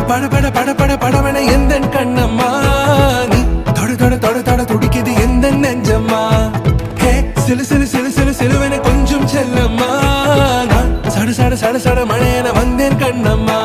பட பட பட பட படவன எந்த கண்ணம்மா நீ தொட தொட தொட தொட துடிக்குது எந்த நெஞ்சம்மா ஹே சிலு சிலு சிலு சிலு சிலுவன கொஞ்சம் செல்லம்மா நான் சட சட சட சட மழையன வந்தேன் கண்ணம்மா